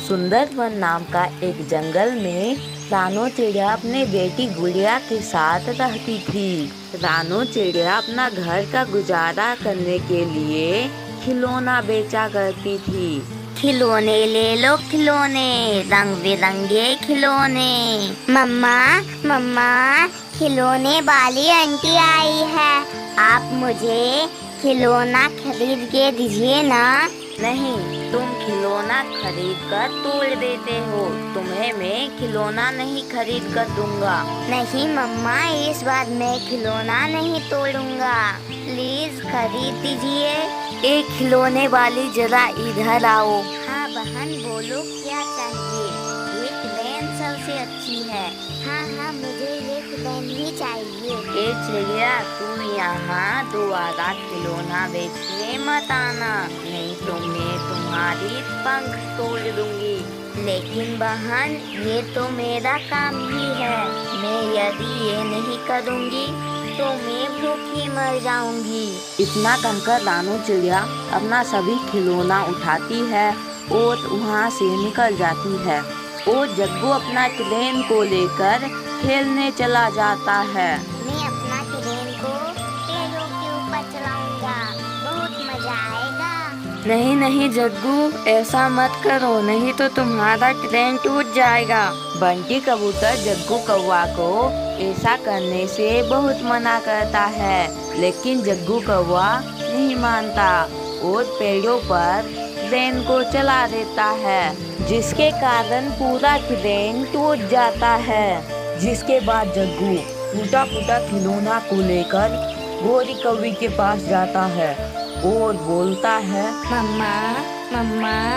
सुंदर वन नाम का एक जंगल में रानो चिड़िया अपने बेटी गुड़िया के साथ रहती थी। रानो चिड़िया अपना घर का गुजारा करने के लिए खिलौना बेचा करती थी। खिलौने ले लो खिलौने, रंग बिरंगे खिलौने। मम्मा मम्मा, खिलौने वाली आंटी आई है, आप मुझे खिलौना खरीद के दीजिए ना। नहीं, तुम खिलौना खरीद कर तोड़ देते हो, तुम्हें मैं खिलौना नहीं खरीद कर दूंगा। नहीं मम्मा, इस बार मैं खिलौना नहीं तोड़ूंगा, प्लीज खरीद दीजिए। एक खिलौने वाली जरा इधर आओ। हाँ बहन, बोलो क्या चाहिए। एक लेन सबसे अच्छी है। हाँ, मुझे एक लेन ही चाहिए। ए चिड़िया, तुम यहाँ दोबारा खिलौना बेचने मत आना, नहीं तो मैं तुम्हारी पंख तोड़ दूंगी। लेकिन बहन, ये तो मेरा काम ही है, मैं यदि ये नहीं करूँगी तो मैं भूखी मर जाऊंगी। इतना कहकर रानो चिड़िया अपना सभी खिलौना उठाती है और वहाँ से निकल जाती है। और जग्गू अपना ट्रेन को लेकर खेलने चला जाता है। मैं अपना ट्रेन को पेड़ों के ऊपर चलाऊंगा, बहुत मजा आएगा। नहीं जग्गू, ऐसा मत करो, नहीं तो तुम्हारा ट्रेन टूट जाएगा। बंटी कबूतर जग्गू कौवा को ऐसा करने से बहुत मना करता है, लेकिन जग्गू कौवा नहीं मानता और पेड़ों पर ट्रेन को चला देता है, जिसके कारण पूरा ट्रेन टूट जाता है। जिसके बाद जग्गू टूटा फूटा खिलौना को लेकर गोरी कौवी के पास जाता है और बोलता है, मम्मा,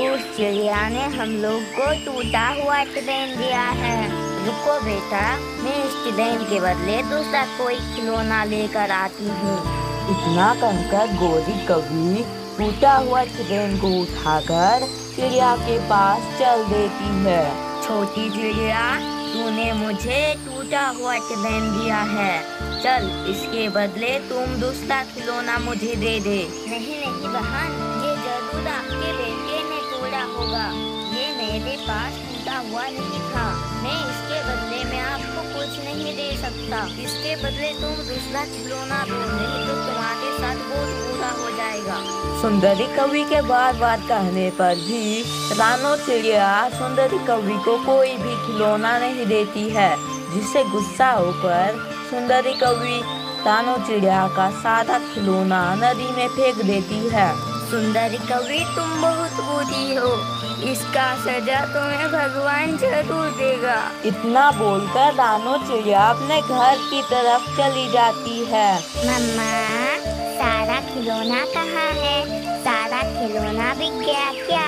उस चिड़िया ने हम लोग को टूटा हुआ ट्रेन दिया है। रुको बेटा, मैं इस ट्रेन के बदले दूसरा कोई खिलौना लेकर आती हूँ। इतना कहकर गोरी कौवी टूटा हुआ ट्रेन को उठाकर चिड़िया के पास चल देती है। छोटी चिड़िया, तूने मुझे टूटा हुआ ट्रेन दिया है, चल इसके बदले तुम दूसरा खिलौना मुझे दे दे। नहीं बहन, ये जरूर आपके बेटे ने तोड़ा होगा, ये मेरे पास टूटा हुआ नहीं था, मैं इसके बदले में आपको कुछ नहीं दे सकता। इसके बदले तुम दूसरा खिलौना दो, नहीं तो तुम्हारे साथ बहुत बुरा हो जाएगा। सुंदरी कौवी के बार कहने पर भी रानो चिड़िया सुंदरी कौवी को कोई भी खिलौना नहीं देती है, जिससे गुस्सा होकर सुंदरी कौवी रानो चिड़िया का सारा खिलौना नदी में फेंक देती है। सुंदरी कौवी, तुम बहुत बुरी हो, इसका सजा तुम्हें भगवान जरूर देगा। इतना बोलकर रानो चिड़िया अपने घर की तरफ चली जाती है। मम्मा, सारा खिलौना कहाँ है? सारा खिलौना बिक गया क्या?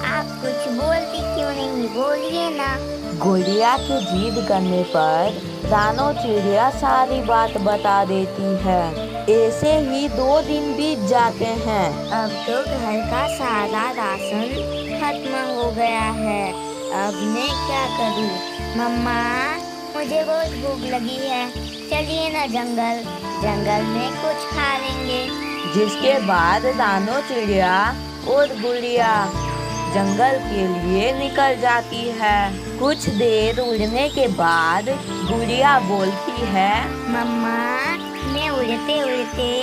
आप कुछ बोलती क्यों नहीं, बोलिए ना। गुड़िया के जिद करने पर रानो चिड़िया सारी बात बता देती है। ऐसे ही 2 दिन बीत जाते हैं। अब तो घर का सारा राशन खत्म हो गया है, अब मैं क्या करूं? मम्मा, मुझे बहुत भूख लगी है, चलिए ना जंगल में कुछ खा लेंगे। जिसके बाद रानो चिड़िया और गुड़िया जंगल के लिए निकल जाती है। कुछ देर उड़ने के बाद गुड़िया बोलती है, मम्मा, मैं उड़ते उड़ते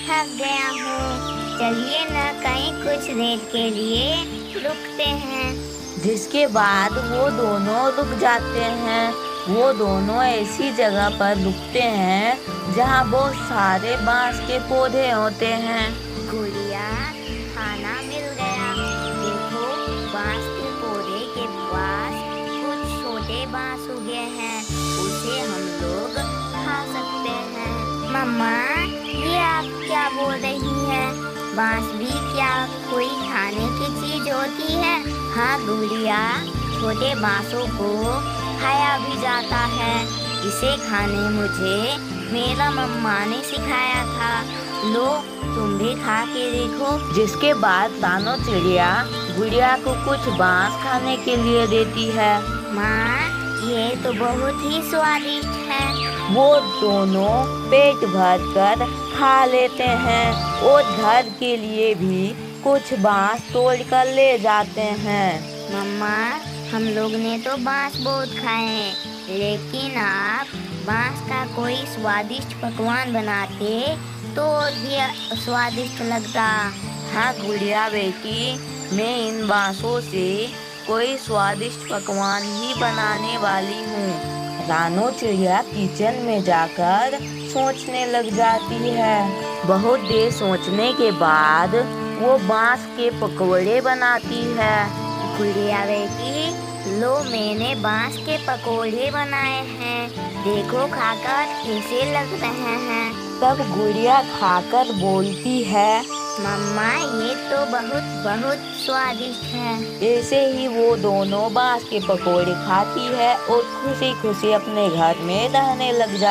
थक गया हूँ, चलिए ना कहीं कुछ देर के लिए रुकते हैं। जिसके बाद वो दोनों रुक जाते हैं। वो दोनों ऐसी जगह पर रुकते हैं जहाँ बहुत सारे बांस के पौधे होते हैं। गुड़िया, खाना मिल गया, देखो बांस के पौधे के पास कुछ छोटे बांस उगे हैं, उसे हम लोग खा सकते हैं। मम्मा, ये आप क्या बोल रही हैं? बांस भी क्या कोई खाने की चीज होती है? हाँ गुड़िया, छोटे बांसों को खाया भी जाता है, इसे खाने मुझे मेरा मम्मा ने सिखाया था, लो तुम भी खा के देखो। जिसके बाद रानो चिड़िया गुड़िया को कुछ बांस खाने के लिए देती है। माँ, ये तो बहुत ही स्वादिष्ट है। वो दोनों पेट भर कर खा लेते हैं और घर के लिए भी कुछ बांस तोड़ कर ले जाते हैं। मम्मा, हम लोग ने तो बांस बहुत खाए हैं, लेकिन आप बांस का कोई स्वादिष्ट पकवान बनाते तो और भी स्वादिष्ट लगता। हाँ गुड़िया बेटी, मैं इन बांसों से कोई स्वादिष्ट पकवान ही बनाने वाली हूँ। रानो चिड़िया किचन में जाकर सोचने लग जाती है। बहुत देर सोचने के बाद वो बांस के पकौड़े बनाती है। गुड़िया बेटी, लो मैंने बांस के पकोड़े बनाए हैं, देखो खाकर कैसे लग रहे हैं। तब गुड़िया खाकर बोलती है, मम्मा, ये तो बहुत बहुत स्वादिष्ट है। ऐसे ही वो दोनों बांस के पकौड़े खाती है और खुशी खुशी अपने घर में रहने लग जाती है।